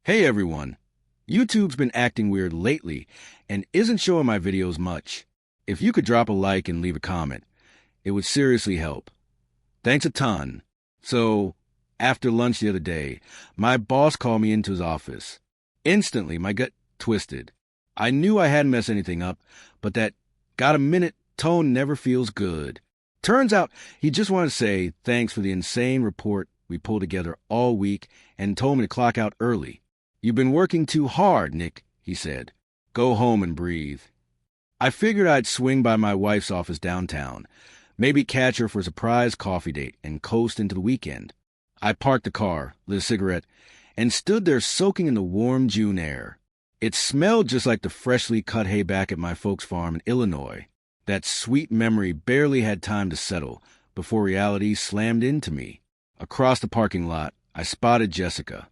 Hey everyone! YouTube's been acting weird lately and isn't showing my videos much. If you could drop a like and leave a comment, it would seriously help. Thanks a ton. So, after lunch the other day, my boss called me into his office. Instantly, my gut twisted. I knew I hadn't messed anything up, but that "got a minute" tone never feels good. Turns out he just wanted to say thanks for the insane report we pulled together all week and told me to clock out early. "You've been working too hard, Nick," he said. "Go home and breathe." I figured I'd swing by my wife's office downtown, maybe catch her for a surprise coffee date and coast into the weekend. I parked the car, lit a cigarette, and stood there soaking in the warm June air. It smelled just like the freshly cut hay back at my folks' farm in Illinois. That sweet memory barely had time to settle before reality slammed into me. Across the parking lot, I spotted Jessica.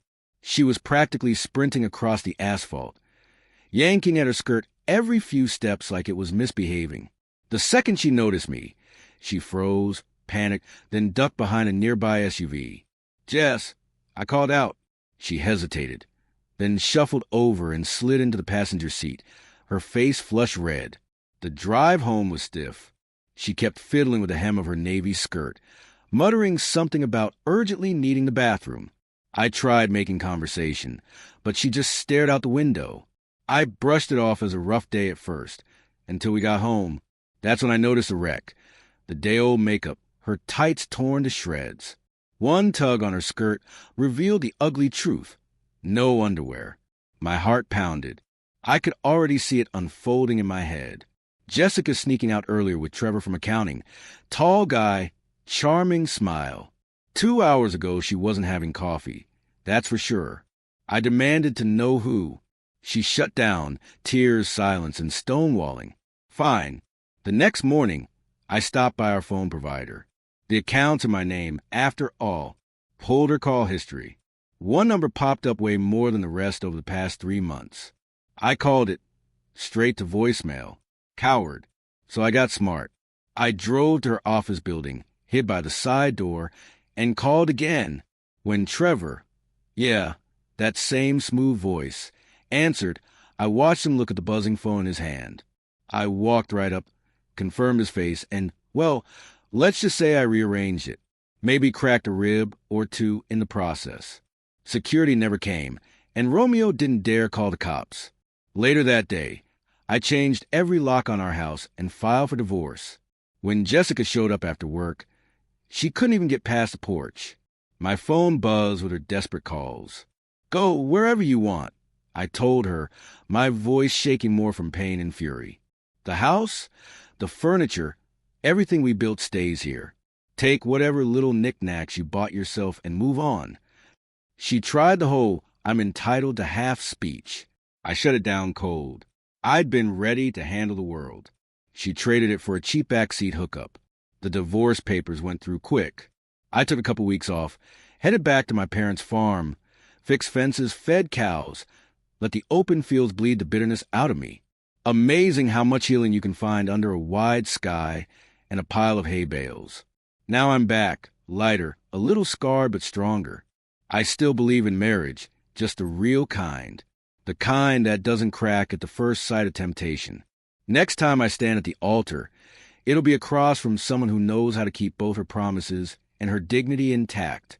She was practically sprinting across the asphalt, yanking at her skirt every few steps like it was misbehaving. The second she noticed me, she froze, panicked, then ducked behind a nearby SUV. "Jess," I called out. She hesitated, then shuffled over and slid into the passenger seat, her face flush red. The drive home was stiff. She kept fiddling with the hem of her navy skirt, muttering something about urgently needing the bathroom. I tried making conversation, but she just stared out the window. I brushed it off as a rough day at first, until we got home. That's when I noticed the wreck. The day-old makeup, her tights torn to shreds. One tug on her skirt revealed the ugly truth. No underwear. My heart pounded. I could already see it unfolding in my head. Jessica sneaking out earlier with Trevor from accounting. Tall guy, charming smile. 2 hours ago, she wasn't having coffee. That's for sure. I demanded to know who. She shut down, tears, silence, and stonewalling. Fine. The next morning, I stopped by our phone provider. The account's in my name, after all. Pulled her call history. One number popped up way more than the rest over the past 3 months. I called it straight to voicemail. Coward. So I got smart. I drove to her office building, hid by the side door, and called again. When Trevor, yeah, that same smooth voice, answered, I watched him look at the buzzing phone in his hand. I walked right up, confirmed his face, and, well, let's just say I rearranged it. Maybe cracked a rib or two in the process. Security never came, and Romeo didn't dare call the cops. Later that day, I changed every lock on our house and filed for divorce. When Jessica showed up after work, she couldn't even get past the porch. My phone buzzed with her desperate calls. "Go wherever you want," I told her, my voice shaking more from pain and fury. "The house, the furniture, everything we built stays here. Take whatever little knickknacks you bought yourself and move on." She tried the whole "I'm entitled to half" speech. I shut it down cold. I'd been ready to handle the world. She traded it for a cheap backseat hookup. The divorce papers went through quick. I took a couple weeks off, headed back to my parents' farm, fixed fences, fed cows, let the open fields bleed the bitterness out of me. Amazing how much healing you can find under a wide sky and a pile of hay bales. Now I'm back, lighter, a little scarred but stronger. I still believe in marriage, just the real kind. The kind that doesn't crack at the first sight of temptation. Next time I stand at the altar, it'll be across from someone who knows how to keep both her promises and her dignity intact.